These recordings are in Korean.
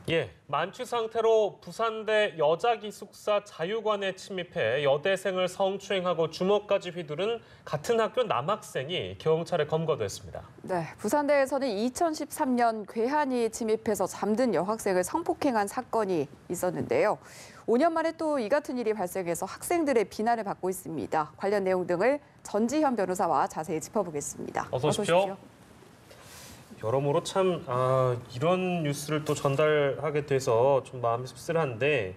예, 만취 상태로 부산대 여자 기숙사 자유관에 침입해 여대생을 성추행하고 주먹까지 휘두른 같은 학교 남학생이 경찰에 검거됐습니다. 네, 부산대에서는 2013년 괴한이 침입해서 잠든 여학생을 성폭행한 사건이 있었는데요. 5년 만에 또 이 같은 일이 발생해서 학생들의 비난을 받고 있습니다. 관련 내용 등을 전지현 변호사와 자세히 짚어보겠습니다. 어서 오십시오. 여러모로 참 이런 뉴스를 또 전달하게 돼서 좀 마음이 씁쓸한데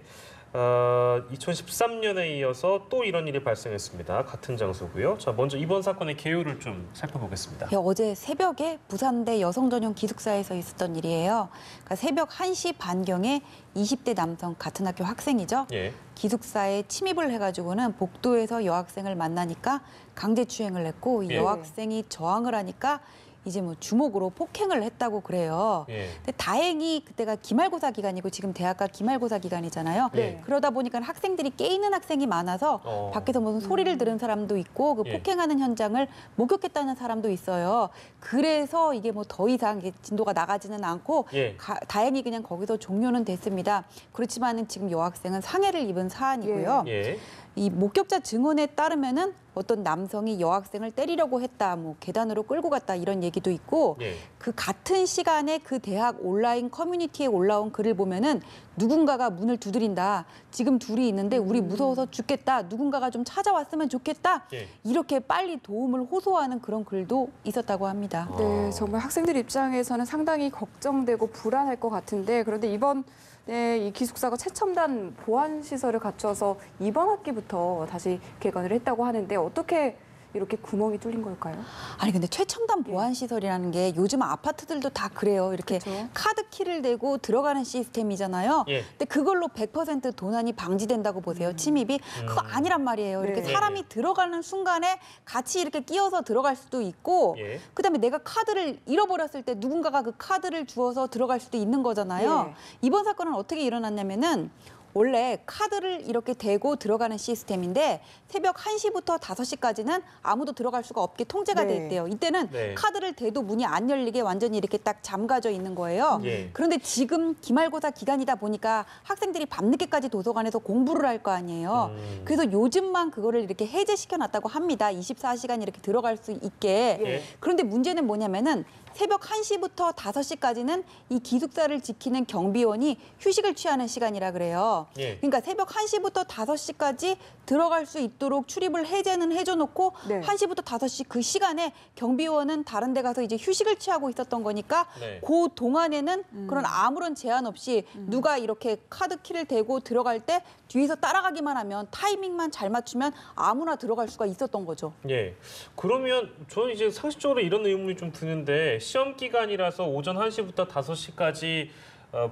2013년에 이어서 또 이런 일이 발생했습니다. 같은 장소고요. 자, 먼저 이번 사건의 개요를 좀 살펴보겠습니다. 어제 새벽에 부산대 여성전용 기숙사에서 있었던 일이에요. 그러니까 새벽 1시 반경에 20대 남성 같은 학교 학생이죠. 예. 기숙사에 침입을 해가지고는 복도에서 여학생을 만나니까 강제추행을 했고 이 예. 여학생이 저항을 하니까 이제 뭐 주먹으로 폭행을 했다고 그래요. 예. 근데 다행히 그때가 기말고사 기간이고 지금 대학가 기말고사 기간이잖아요. 네. 그러다 보니까 학생들이 깨있는 학생이 많아서 밖에서 무슨 소리를 들은 사람도 있고 그 예. 폭행하는 현장을 목격했다는 사람도 있어요. 그래서 이게 뭐 더 이상 진도가 나가지는 않고 예. 다행히 그냥 거기서 종료는 됐습니다. 그렇지만은 지금 여학생은 상해를 입은 사안이고요. 예. 이 목격자 증언에 따르면은 어떤 남성이 여학생을 때리려고 했다, 뭐 계단으로 끌고 갔다 이런 얘기도 있고 예. 그 같은 시간에 그 대학 온라인 커뮤니티에 올라온 글을 보면은 누군가가 문을 두드린다. 지금 둘이 있는데 우리 무서워서 죽겠다. 누군가가 좀 찾아왔으면 좋겠다. 예. 이렇게 빨리 도움을 호소하는 그런 글도 있었다고 합니다. 네, 정말 학생들 입장에서는 상당히 걱정되고 불안할 것 같은데 그런데 이번 이 기숙사가 최첨단 보안 시설을 갖춰서 이번 학기부터 다시 개관을 했다고 하는데 어떻게 이렇게 구멍이 뚫린 걸까요? 아니 근데 최첨단 보안 시설이라는 게 요즘 아파트들도 다 그래요. 이렇게 그렇죠. 카드 키를 대고 들어가는 시스템이잖아요. 예. 근데 그걸로 100% 도난이 방지된다고 보세요. 침입이 그거 아니란 말이에요. 이렇게 네. 사람이 들어가는 순간에 같이 이렇게 끼어서 들어갈 수도 있고 예. 그다음에 내가 카드를 잃어버렸을 때 누군가가 그 카드를 주워서 들어갈 수도 있는 거잖아요. 예. 이번 사건은 어떻게 일어났냐면은 원래 카드를 이렇게 대고 들어가는 시스템인데 새벽 1시부터 5시까지는 아무도 들어갈 수가 없게 통제가 돼 네. 있대요. 이때는 네. 카드를 대도 문이 안 열리게 완전히 이렇게 딱 잠가져 있는 거예요. 예. 그런데 지금 기말고사 기간이다 보니까 학생들이 밤늦게까지 도서관에서 공부를 할 거 아니에요. 그래서 요즘만 그거를 이렇게 해제시켜 놨다고 합니다. 24시간 이렇게 들어갈 수 있게. 예. 그런데 문제는 뭐냐면은 새벽 1시부터 5시까지는 이 기숙사를 지키는 경비원이 휴식을 취하는 시간이라 그래요. 예. 그러니까 새벽 1시부터 5시까지 들어갈 수 있도록 출입을 해제는 해줘놓고 네. 1시부터 5시 그 시간에 경비원은 다른 데 가서 이제 휴식을 취하고 있었던 거니까 네. 그 동안에는 그런 아무런 제한 없이 누가 이렇게 카드 키를 대고 들어갈 때 뒤에서 따라가기만 하면 타이밍만 잘 맞추면 아무나 들어갈 수가 있었던 거죠. 예. 그러면 저는 이제 상식적으로 이런 의문이 좀 드는데 시험 기간이라서 오전 1시부터 5시까지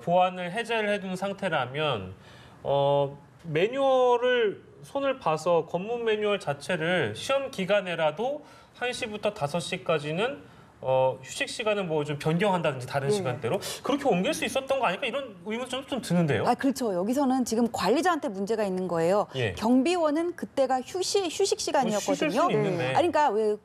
보안을 해제를 해둔 상태라면 매뉴얼을 손을 봐서 검문 매뉴얼 자체를 시험 기간에라도 1시부터 5시까지는 휴식 시간을 뭐 좀 변경한다든지 다른 시간대로 그렇게 옮길 수 있었던 거 아닐까 이런 의문이 좀 드는데요. 아, 그렇죠. 여기서는 지금 관리자한테 문제가 있는 거예요. 예. 경비원은 그때가 휴식 쉬실 시간이었거든요. 수는 있는데. 아니, 그러니까 왜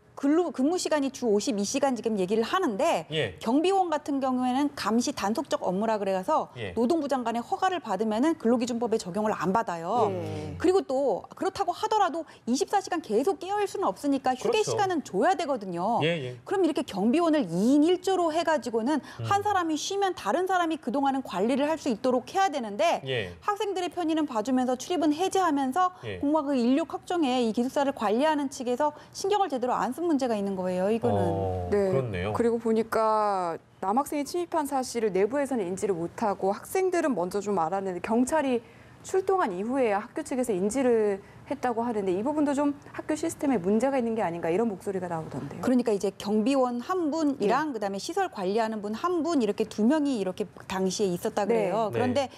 근무 시간이 주 52시간 지금 얘기를 하는데 예. 경비원 같은 경우에는 감시 단속적 업무라 그래서 예. 노동부 장관의 허가를 받으면은 근로기준법에 적용을 안 받아요. 예. 그리고 또 그렇다고 하더라도 24시간 계속 깨어 있을 수는 없으니까 휴게 그렇죠. 시간은 줘야 되거든요. 예, 예. 그럼 이렇게 경비원을 2인 1조로 해가지고는 한 사람이 쉬면 다른 사람이 그동안은 관리를 할 수 있도록 해야 되는데 예. 학생들의 편의는 봐주면서 출입은 해제하면서 예. 공무원 그 인력 확정에 이 기숙사를 관리하는 측에서 신경을 제대로 안 쓴 문제가 있는 거예요. 이거는. 그렇네요. 그리고 보니까 남학생이 침입한 사실을 내부에서는 인지를 못하고 학생들은 먼저 좀 알았는데 경찰이 출동한 이후에 학교 측에서 인지를 했다고 하는데 이 부분도 좀 학교 시스템에 문제가 있는 게 아닌가 이런 목소리가 나오던데요. 그러니까 이제 경비원 한 분이랑 그다음에 시설 관리하는 분 한 분 이렇게 두 명이 이렇게 당시에 있었다 그래요. 네. 그런데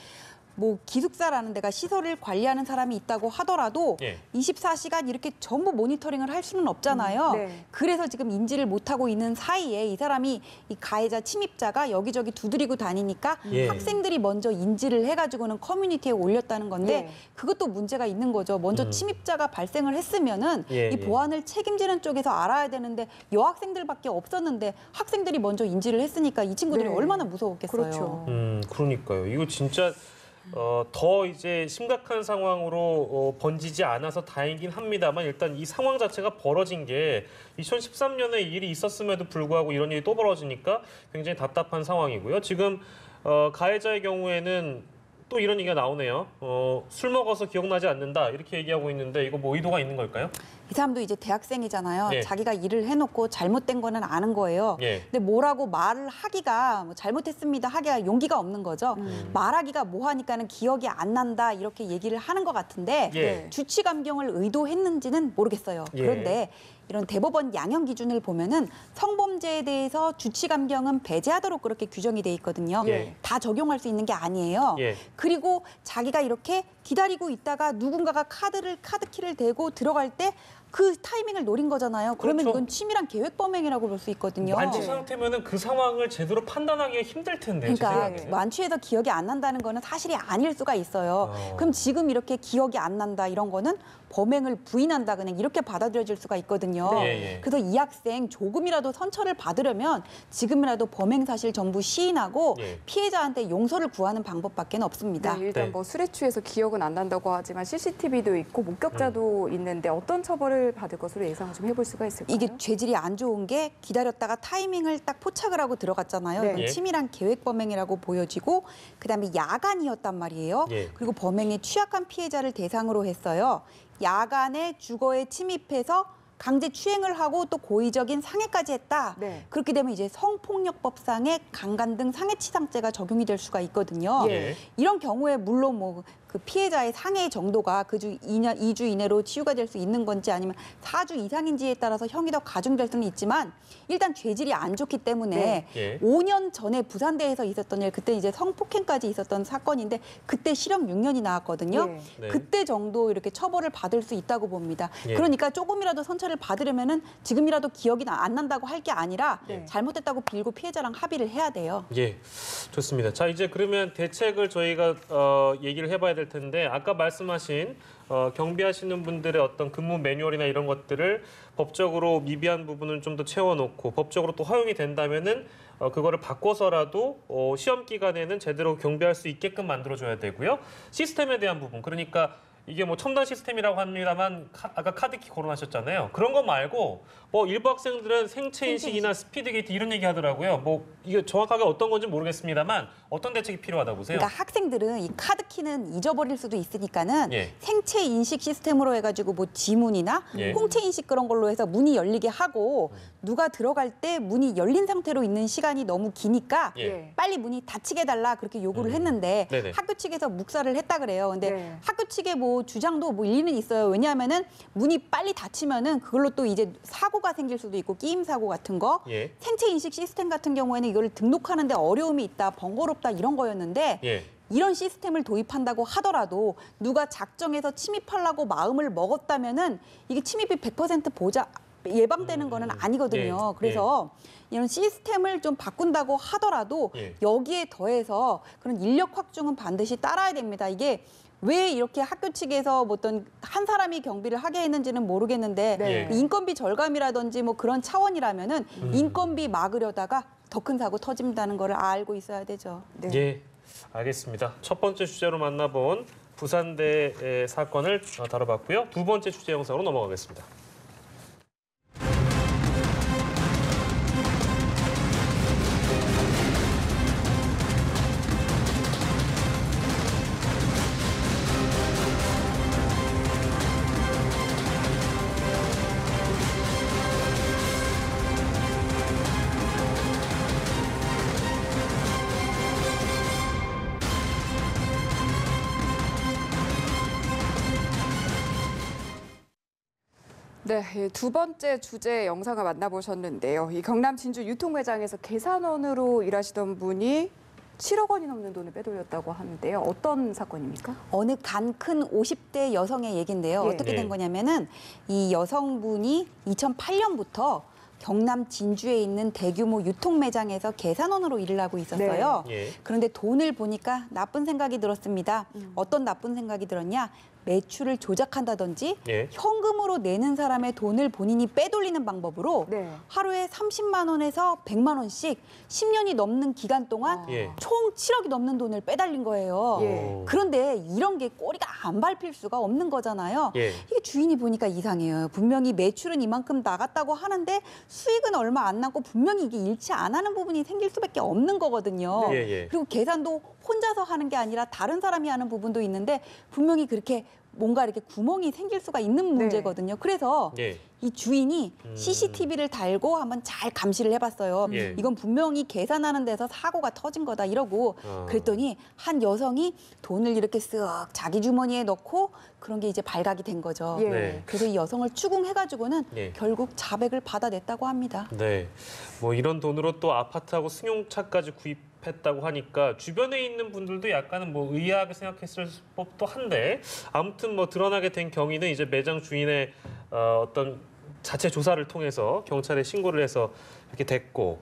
뭐 기숙사라는 데가 시설을 관리하는 사람이 있다고 하더라도 예. 24시간 이렇게 전부 모니터링을 할 수는 없잖아요. 네. 그래서 지금 인지를 못하고 있는 사이에 이 사람이 이 가해자 침입자가 여기저기 두드리고 다니니까 예. 학생들이 먼저 인지를 해가지고는 커뮤니티에 올렸다는 건데 네. 그것도 문제가 있는 거죠. 먼저 침입자가 발생을 했으면은 예, 이 예. 보안을 책임지는 쪽에서 알아야 되는데 여학생들밖에 없었는데 학생들이 먼저 인지를 했으니까 이 친구들이 네. 얼마나 무서웠겠어요. 그렇죠. 그러니까요. 이거 진짜 더 이제 심각한 상황으로 번지지 않아서 다행이긴 합니다만 일단 이 상황 자체가 벌어진 게 2013년에 일이 있었음에도 불구하고 이런 일이 또 벌어지니까 굉장히 답답한 상황이고요. 지금 가해자의 경우에는 또 이런 얘기가 나오네요. 술 먹어서 기억나지 않는다 이렇게 얘기하고 있는데 이거 뭐 의도가 있는 걸까요? 이 사람도 이제 대학생이잖아요. 예. 자기가 일을 해놓고 잘못된 거는 아는 거예요. 예. 근데 뭐라고 말을 하기가 뭐 잘못했습니다 하기가 용기가 없는 거죠. 말하기가 뭐 하니까는 기억이 안 난다 이렇게 얘기를 하는 것 같은데 예. 주치 감경을 의도했는지는 모르겠어요. 예. 그런데 이런 대법원 양형 기준을 보면은 성범죄에 대해서 주치 감경은 배제하도록 그렇게 규정이 돼 있거든요. 예. 다 적용할 수 있는 게 아니에요. 예. 그리고 자기가 이렇게 기다리고 있다가 누군가가 카드키를 대고 들어갈 때 그 타이밍을 노린 거잖아요. 그러면 그렇죠. 이건 치밀한 계획 범행이라고 볼 수 있거든요. 만취 상태면은 그 상황을 제대로 판단하기가 힘들 텐데. 제 그러니까 생각에는. 만취해서 기억이 안 난다는 거는 사실이 아닐 수가 있어요. 그럼 지금 이렇게 기억이 안 난다 이런 거는 범행을 부인한다 그냥 이렇게 받아들여질 수가 있거든요. 네. 예. 그래서 이 학생 조금이라도 선처를 받으려면 지금이라도 범행 사실 전부 시인하고 예. 피해자한테 용서를 구하는 방법밖에 없습니다. 네, 일단 네. 뭐 술에 취해서 기억은 안 난다고 하지만 CCTV도 있고 목격자도 있는데 어떤 처벌을 받을 것으로 예상을 좀 해볼 수가 있을까요? 이게 죄질이 안 좋은 게 기다렸다가 타이밍을 딱 포착을 하고 들어갔잖아요. 네. 이건 예. 치밀한 계획 범행이라고 보여지고 그다음에 야간이었단 말이에요. 예. 그리고 범행에 취약한 피해자를 대상으로 했어요. 야간에 주거에 침입해서 강제 추행을 하고 또 고의적인 상해까지 했다. 네. 그렇게 되면 이제 성폭력법상의 강간 등 상해치상죄가 적용이 될 수가 있거든요. 예. 이런 경우에 물론 뭐 그 피해자의 상해 정도가 그 주 2주 이내로 치유가 될 수 있는 건지 아니면 4주 이상인지에 따라서 형이 더 가중될 수는 있지만 일단 죄질이 안 좋기 때문에 네. 예. 5년 전에 부산대에서 있었던 일, 그때 이제 성폭행까지 있었던 사건인데 그때 실형 6년이 나왔거든요. 네. 네. 그때 정도 이렇게 처벌을 받을 수 있다고 봅니다. 예. 그러니까 조금이라도 선처를 받으려면은 지금이라도 기억이 안 난다고 할 게 아니라 네. 잘못됐다고 빌고 피해자랑 합의를 해야 돼요. 예, 좋습니다. 자, 이제 그러면 대책을 저희가 얘기를 해봐야 될 텐데 아까 말씀하신 경비하시는 분들의 어떤 근무 매뉴얼이나 이런 것들을 법적으로 미비한 부분을 좀 더 채워놓고 법적으로 또 허용이 된다면은 그거를 바꿔서라도 시험 기간에는 제대로 경비할 수 있게끔 만들어줘야 되고요. 시스템에 대한 부분, 그러니까 이게 뭐 첨단 시스템이라고 합니다만 아까 카드키 거론하셨잖아요. 그런 거 말고 뭐 일부 학생들은 생체 인식이나 스피드 게이트 이런 얘기 하더라고요. 뭐 이게 정확하게 어떤 건지 모르겠습니다만 어떤 대책이 필요하다고 보세요? 그러니까 학생들은 이 카드키는 잊어버릴 수도 있으니까는 예. 생체 인식 시스템으로 해가지고 뭐 지문이나 예. 홍채 인식 그런 걸로 해서 문이 열리게 하고 누가 들어갈 때 문이 열린 상태로 있는 시간이 너무 기니까 예. 빨리 문이 닫히게 해달라 그렇게 요구를 했는데 네네. 학교 측에서 묵살을 했다 그래요. 근데 네. 학교 측의 뭐 주장도 뭐 일리는 있어요. 왜냐하면은 문이 빨리 닫히면은 그걸로 또 이제 사고가 생길 수도 있고 끼임 사고 같은 거. 예. 생체 인식 시스템 같은 경우에는 이걸 등록하는데 어려움이 있다, 번거롭다 이런 거였는데 예. 이런 시스템을 도입한다고 하더라도 누가 작정해서 침입하려고 마음을 먹었다면은 이게 침입이 100% 예방되는 거는 아니거든요. 예. 그래서 이런 시스템을 좀 바꾼다고 하더라도 예. 여기에 더해서 그런 인력 확충은 반드시 따라야 됩니다. 이게 왜 이렇게 학교 측에서 뭐 어떤 한 사람이 경비를 하게 했는지는 모르겠는데 네. 그 인건비 절감이라든지 뭐 그런 차원이라면은 인건비 막으려다가 더 큰 사고 터진다는 거를 알고 있어야 되죠. 네. 예, 알겠습니다. 첫 번째 주제로 만나본 부산대 사건을 다뤄봤고요. 두 번째 주제 영상으로 넘어가겠습니다. 네, 두 번째 주제 영상을 만나보셨는데요. 이 경남 진주 유통매장에서 계산원으로 일하시던 분이 7억 원이 넘는 돈을 빼돌렸다고 하는데요. 어떤 사건입니까? 어느 간 큰 50대 여성의 얘긴데요. 예. 어떻게 된 거냐면은 이 여성분이 2008년부터 경남 진주에 있는 대규모 유통 매장에서 계산원으로 일을 하고 있었어요. 네. 예. 그런데 돈을 보니까 나쁜 생각이 들었습니다. 어떤 나쁜 생각이 들었냐? 매출을 조작한다든지 예. 현금으로 내는 사람의 돈을 본인이 빼돌리는 방법으로 네. 하루에 30만 원에서 100만 원씩 10년이 넘는 기간 동안 예. 총 7억이 넘는 돈을 빼달린 거예요. 예. 그런데 이런 게 꼬리가 안 밟힐 수가 없는 거잖아요. 예. 이게 주인이 보니까 이상해요. 분명히 매출은 이만큼 나갔다고 하는데 수익은 얼마 안 나고 분명히 이게 일치 안 하는 부분이 생길 수밖에 없는 거거든요. 예, 예. 그리고 계산도 혼자서 하는 게 아니라 다른 사람이 하는 부분도 있는데 분명히 그렇게 뭔가 이렇게 구멍이 생길 수가 있는 문제거든요. 그래서 예. 이 주인이 CCTV를 달고 한번 잘 감시를 해봤어요. 예. 이건 분명히 계산하는 데서 사고가 터진 거다 이러고 그랬더니 한 여성이 돈을 이렇게 쓱 자기 주머니에 넣고 그런 게 이제 발각이 된 거죠. 예. 네. 그래서 이 여성을 추궁해가지고는 예. 결국 자백을 받아냈다고 합니다. 네. 뭐 이런 돈으로 또 아파트하고 승용차까지 구입했다고 하니까 주변에 있는 분들도 약간은 뭐 의아하게 생각했을 법도 한데 아무튼 뭐 드러나게 된 경위는 이제 매장 주인의 어떤 자체 조사를 통해서 경찰에 신고를 해서 이렇게 됐고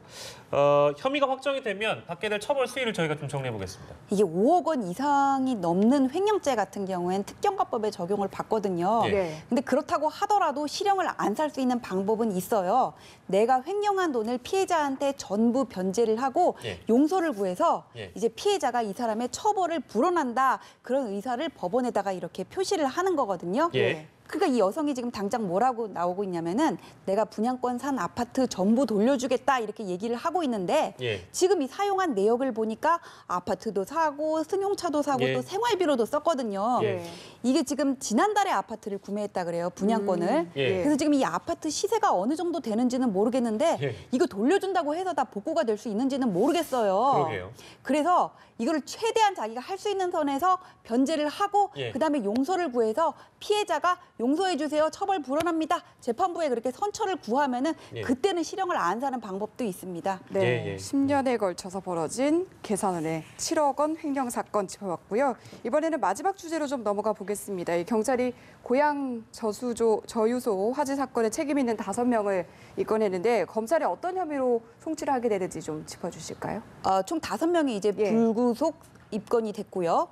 혐의가 확정이 되면 받게 될 처벌 수위를 저희가 좀 정리해 보겠습니다. 이게 5억 원 이상이 넘는 횡령죄 같은 경우엔 특경과법에 적용을 받거든요. 예. 네. 근데 그렇다고 하더라도 실형을 안 살 수 있는 방법은 있어요. 내가 횡령한 돈을 피해자한테 전부 변제를 하고 예. 용서를 구해서 예. 이제 피해자가 이 사람의 처벌을 불원한다 그런 의사를 법원에다가 이렇게 표시를 하는 거거든요. 예. 그러니까 이 여성이 지금 당장 뭐라고 나오고 있냐면은 내가 분양권 산 아파트 전부 돌려주겠다 이렇게 얘기를 하고 있는데 예. 지금 이 사용한 내역을 보니까 아파트도 사고 승용차도 사고 예. 또 생활비로도 썼거든요. 예. 이게 지금 지난달에 아파트를 구매했다 그래요. 분양권을. 예. 그래서 지금 이 아파트 시세가 어느 정도 되는지는 모르겠는데 예. 이거 돌려준다고 해서 다 복구가 될 수 있는지는 모르겠어요. 그러게요. 그래서 이거를 최대한 자기가 할 수 있는 선에서 변제를 하고 예. 그다음에 용서를 구해서 피해자가 용서해 주세요. 처벌 불원합니다. 재판부에 그렇게 선처를 구하면은 예. 그때는 실형을 안 사는 방법도 있습니다. 네, 예, 예. 10년에 걸쳐서 벌어진 계산원의 7억 원 횡령 사건 짚어봤고요. 이번에는 마지막 주제로 좀 넘어가 보겠습니다. 이 경찰이 고향 저유소 화재 사건에 책임 있는 5명을 입건했는데 검찰이 어떤 혐의로 송치를 하게 되는지 좀 짚어주실까요? 총 5명이 이제 예. 불구속 입건이 됐고요.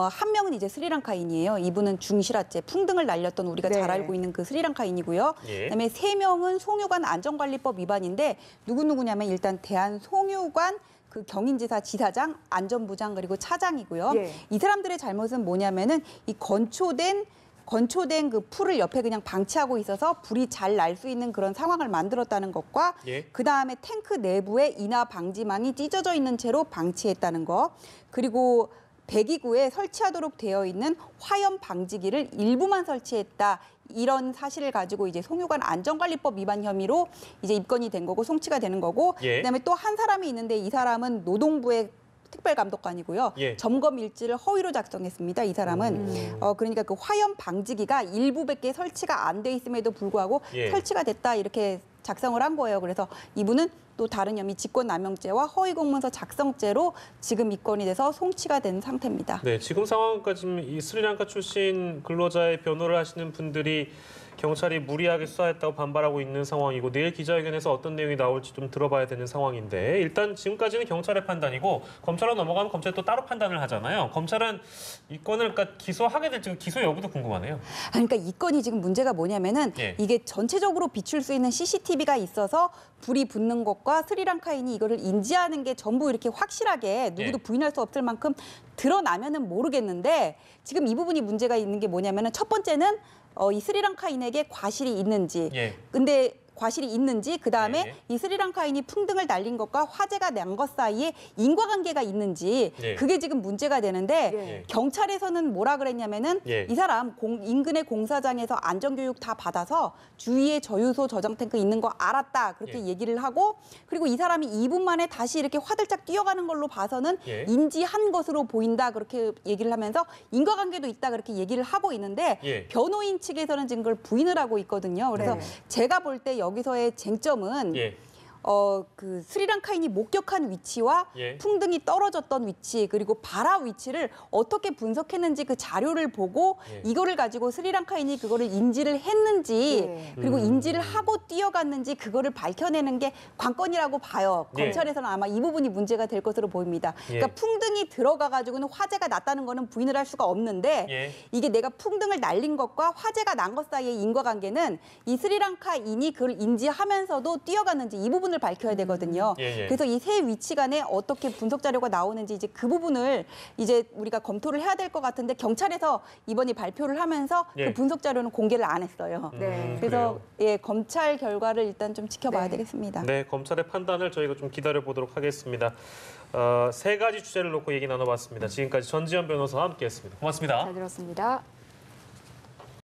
한 명은 이제 스리랑카인이에요. 이분은 중실화죄, 풍등을 날렸던 우리가 네. 잘 알고 있는 그 스리랑카인이고요. 예. 그다음에 3명은 송유관 안전관리법 위반인데 누구냐면 일단 대한송유관 그 경인지사 지사장, 안전부장 그리고 차장이고요. 예. 이 사람들의 잘못은 뭐냐면은 이 건초된 그 풀을 옆에 그냥 방치하고 있어서 불이 잘 날 수 있는 그런 상황을 만들었다는 것과 예. 그다음에 탱크 내부에 인화 방지망이 찢어져 있는 채로 방치했다는 거. 그리고 배기구에 설치하도록 되어 있는 화염 방지기를 일부만 설치했다. 이런 사실을 가지고 이제 송유관 안전관리법 위반 혐의로 이제 입건이 된 거고 송치가 되는 거고 예. 그다음에 또 한 사람이 있는데 이 사람은 노동부의 특별감독관이고요. 예. 점검 일지를 허위로 작성했습니다. 이 사람은 그러니까 그 화염 방지기가 일부밖에 설치가 안 돼 있음에도 불구하고 예. 설치가 됐다 이렇게 작성을 한 거예요. 그래서 이분은 또 다른 혐의 직권남용죄와 허위공문서 작성죄로 지금 입건이 돼서 송치가 된 상태입니다. 네, 지금 상황까지 이 스리랑카 출신 근로자의 변호를 하시는 분들이 경찰이 무리하게 수사했다고 반발하고 있는 상황이고 내일 기자회견에서 어떤 내용이 나올지 좀 들어봐야 되는 상황인데 일단 지금까지는 경찰의 판단이고 검찰로 넘어가면 검찰이 또 따로 판단을 하잖아요. 검찰은 이 건을 그러니까 기소하게 될지 기소 여부도 궁금하네요. 그러니까 이 건이 지금 문제가 뭐냐면은 예. 이게 전체적으로 비출 수 있는 CCTV가 있어서 불이 붙는 것과 스리랑카인이 이거를 인지하는 게 전부 이렇게 확실하게 누구도 예. 부인할 수 없을 만큼 드러나면은 모르겠는데 지금 이 부분이 문제가 있는 게 뭐냐면은 첫 번째는 이 스리랑카인에게 과실이 있는지. 예. 근데 과실이 있는지 그다음에 예. 이 스리랑카인이 풍등을 날린 것과 화재가 난 것 사이에 인과관계가 있는지 예. 그게 지금 문제가 되는데 예. 경찰에서는 뭐라 그랬냐면은 예. 이 사람 인근의 공사장에서 안전교육 다 받아서 주위에 저유소 저장 탱크 있는 거 알았다 그렇게 예. 얘기를 하고 그리고 이 사람이 2분 만에 다시 이렇게 화들짝 뛰어가는 걸로 봐서는 예. 인지한 것으로 보인다 그렇게 얘기를 하면서 인과관계도 있다 그렇게 얘기를 하고 있는데 예. 변호인 측에서는 지금 그걸 부인을 하고 있거든요. 그래서 네. 제가 볼 때 여기서의 쟁점은 예. 그 스리랑카인이 목격한 위치와 예. 풍등이 떨어졌던 위치 그리고 발화 위치를 어떻게 분석했는지 그 자료를 보고 예. 이거를 가지고 스리랑카인이 그거를 인지를 했는지 예. 그리고 인지를 하고 뛰어갔는지 그거를 밝혀내는 게 관건이라고 봐요. 예. 검찰에서는 아마 이 부분이 문제가 될 것으로 보입니다. 예. 그러니까 풍등이 들어가 가지고는 화재가 났다는 거는 부인을 할 수가 없는데 예. 이게 내가 풍등을 날린 것과 화재가 난 것 사이의 인과관계는 이 스리랑카인이 그걸 인지하면서도 뛰어갔는지 이 부분을 밝혀야 되거든요. 예, 예. 그래서 이 세 위치 간에 어떻게 분석 자료가 나오는지 이제 그 부분을 이제 우리가 검토를 해야 될 것 같은데 경찰에서 이번에 발표를 하면서 예. 그 분석 자료는 공개를 안 했어요. 네. 그래서 예, 검찰 결과를 일단 좀 지켜봐야 네. 되겠습니다. 네, 검찰의 판단을 저희가 좀 기다려 보도록 하겠습니다. 세 가지 주제를 놓고 얘기 나눠봤습니다. 지금까지 전지현 변호사와 함께했습니다. 고맙습니다. 잘 들었습니다.